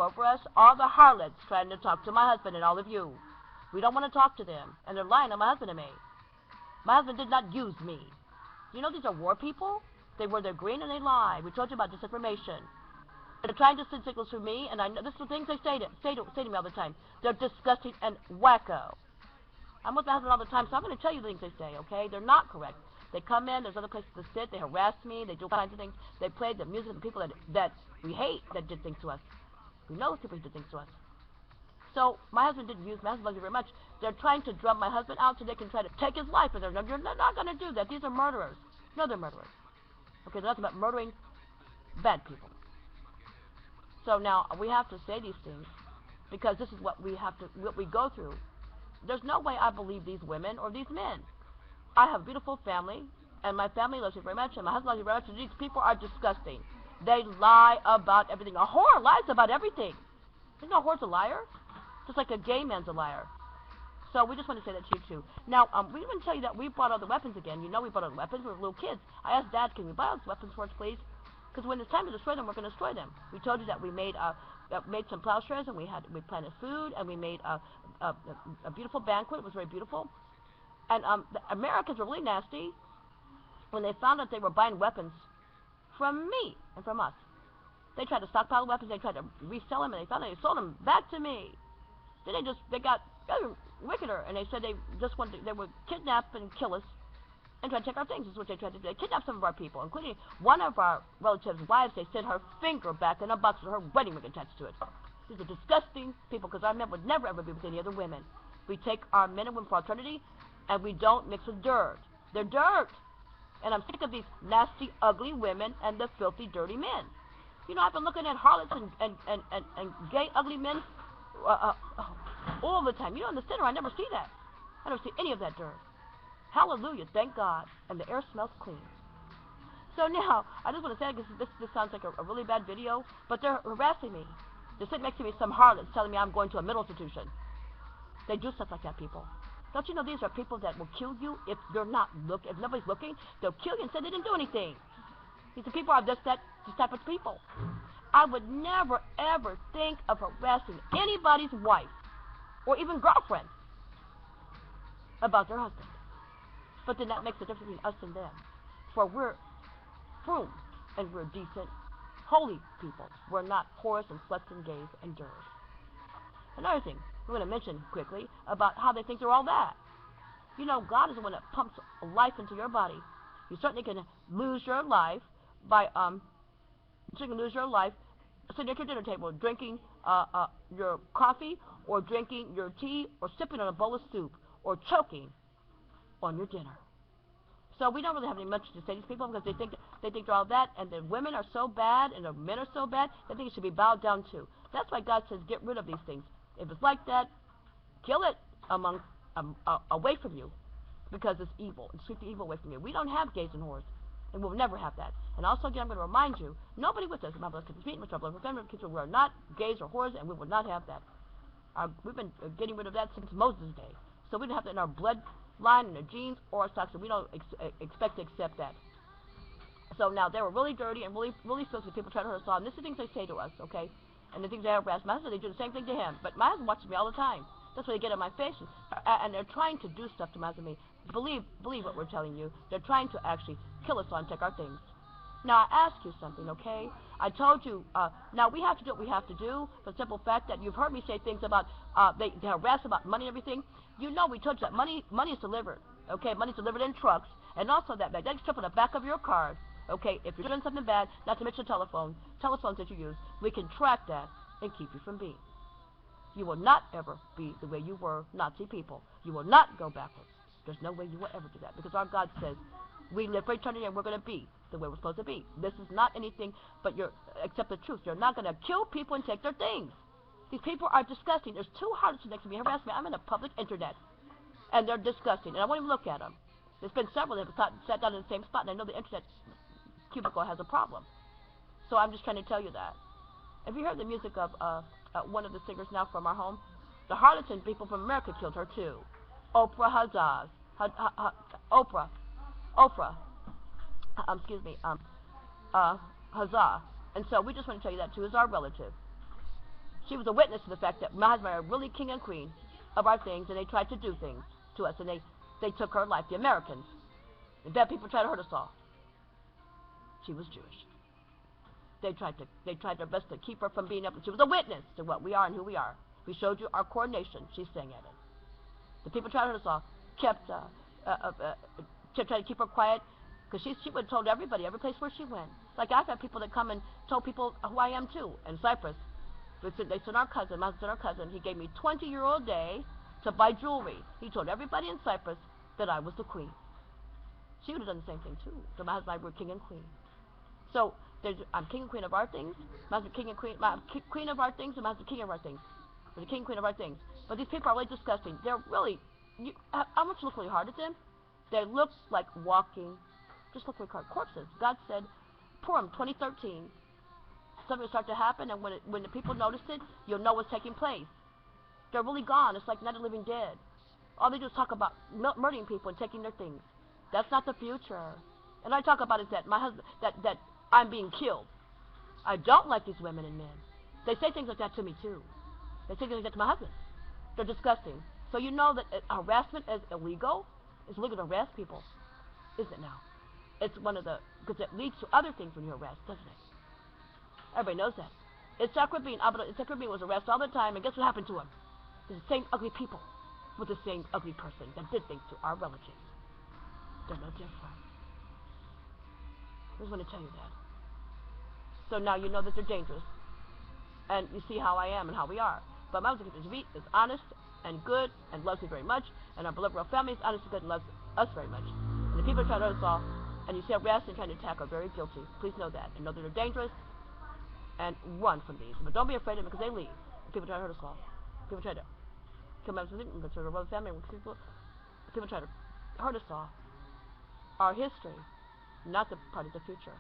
over us are the harlots trying to talk to my husband and all of you. We don't want to talk to them, and they're lying on my husband and me. My husband did not use me. You know these are war people? They wear their green and they lie. We told you about disinformation. They're trying to send signals through me, and I know this is the things they say to me all the time. They're disgusting and wacko. I'm with my husband all the time, so I'm going to tell you the things they say, okay? They're not correct. They come in, there's other places to sit, they harass me, they do all kinds of things. They play the music of the people that we hate that did things to us. We know those people who did things to us. So my husband didn't use me. My husband loves you very much. They're trying to drum my husband out so they can try to take his life. And you're not going to do that. These are murderers. No, they're murderers. Okay, they're not about murdering bad people. So now we have to say these things because this is what we go through. There's no way I believe these women or these men. I have a beautiful family, and my family loves you very much, and my husband loves you very much, and these people are disgusting. They lie about everything. A whore lies about everything. You know a whore's a liar? Just like a gay man's a liar. So we just want to say that to you too. Now, we didn't tell you that we bought all the weapons again. You know we bought all the weapons. We were little kids. I asked Dad, can we buy all those weapons for us, please? Because when it's time to destroy them, we're going to destroy them. We told you that we made some plowshares, and we planted food, and we made a beautiful banquet. It was very beautiful. And the Americans were really nasty when they found out they were buying weapons from me and from us. They tried to stockpile weapons. They tried to resell them, and they found out they sold them back to me. Then they got wickeder, and they said they would kidnap and kill us and try to take our things. This is what they tried to do. They kidnapped some of our people, including one of our relatives' wives. They sent her finger back in a box with her wedding ring attached to it. These are disgusting people, because our men would never ever be with any other women. We take our men and women for eternity, and we don't mix with dirt. They're dirt. And I'm sick of these nasty, ugly women and the filthy, dirty men. You know, I've been looking at harlots and gay, ugly men all the time. You know, in the center, I never see that. I don't see any of that dirt. Hallelujah, thank God. And the air smells clean. So now, I just want to say, because this sounds like a really bad video, but they're harassing me. They're sitting next to me, some harlots, telling me I'm going to a mental institution. They do stuff like that, people. Don't you know these are people that will kill you if nobody's looking? They'll kill you and say they didn't do anything. These are people are this type of people. I would never, ever think of harassing anybody's wife or even girlfriend about their husband. But then that makes a difference between us and them. For we're prune and we're decent, holy people. We're not whores and sluts and gays and dirts. Another thing we're going to mention quickly about how they think they're all that. You know, God is the one that pumps life into your body. You certainly can lose your life by sitting at your dinner table drinking your coffee or drinking your tea or sipping on a bowl of soup or choking on your dinner. So we don't really have any much to say to these people because they think they're all that, and the women are so bad and the men are so bad, they think it should be bowed down to. That's why God says get rid of these things. If it's like that, kill it away from you, because it's evil. And sweep the evil away from you. We don't have gays and whores, and we'll never have that. And also, again, I'm going to remind you, nobody with us, my blood kids meet, my blood family kids, we are not gays or whores, and we will not have that. We've been getting rid of that since Moses' day. So we don't have that in our bloodline, in our genes, or our stocks, and we don't expect to accept that. So now, they were really dirty and really, really filthy. People try to hurt us all, and this is the things they say to us, okay? And the things they harass my husband, they do the same thing to him. But my husband watches me all the time. That's why they get on my face. And they're trying to do stuff to my husband and me. Believe what we're telling you. They're trying to actually kill us all and take our things. Now, I ask you something, okay? I told you, now we have to do what we have to do for the simple fact that you've heard me say things about, they harass about money and everything. You know we told you that money is delivered, okay? Money's delivered in trucks. And also that magnetic strip on the back of your card. Okay, if you're doing something bad, not to mention telephones that you use, we can track that and keep you from being. You will not ever be the way you were, Nazi people. You will not go backwards. There's no way you will ever do that, because our God says we live for eternity and we're going to be the way we're supposed to be. This is not anything but except the truth. You're not going to kill people and take their things. These people are disgusting. There's two harlots next to me harassing me. I'm in the public internet, and they're disgusting, and I won't even look at them. There's been several that have sat down in the same spot, and I know the internet cubicle has a problem. So I'm just trying to tell you that. Have you heard the music of one of the singers now from our home? The Harleton people from America killed her too. Oprah Huzzah. Huzzah. And so we just want to tell you that too, is our relative. She was a witness to the fact that my husband and I are really king and queen of our things, and they tried to do things to us, and they took her life, the Americans. And bad people tried to hurt us all. She was Jewish. They tried their best to keep her from being able. She was a witness to what we are and who we are. We showed you our coronation. She sang at it. The people tried to hurt us all. Kept trying to keep her quiet, because she would have told everybody, every place where she went. Like I've had people that come and told people who I am too. In Cyprus, they sent our cousin. My husband sent our cousin. He gave me 20 euro a day to buy jewelry. He told everybody in Cyprus that I was the queen. She would have done the same thing too. So my husband and I were king and queen. So I'm king and queen of our things. My husband king and queen. Queen of our things, and my husband king of our things. We're the king and queen of our things. But these people are really disgusting. They're really. I want you to look really hard at them. They look like walking, just look like corpses. God said, Purim 2013, something will start to happen, and when the people notice it, you'll know what's taking place. They're really gone. It's like not a living dead. All they do is talk about murdering people and taking their things. That's not the future. And I talk about is that my husband, that I'm being killed. I don't like these women and men. They say things like that to me too. They say things like that to my husband. They're disgusting. So you know that harassment is illegal. It's illegal to harass people, isn't it now? It's one of the, because it leads to other things when you harass, doesn't it? Everybody knows that. Itzhak Rabin was harassed all the time, and guess what happened to him? It's the same ugly people with the same ugly person that did things to our relatives. They're no different. I just want to tell you that. So now you know that they're dangerous, and you see how I am and how we are. But my husband is honest and good and loves me very much, and our beloved royal family is honest and good and loves us very much. And the people try to hurt us all, and you see harassed and trying to attack are very guilty. Please know that, and know that they're dangerous, and run from these. But don't be afraid of them, because they leave. People try to hurt us all. People try to come up with it, and the royal family. People try to hurt us all. Our history, not the part of the future.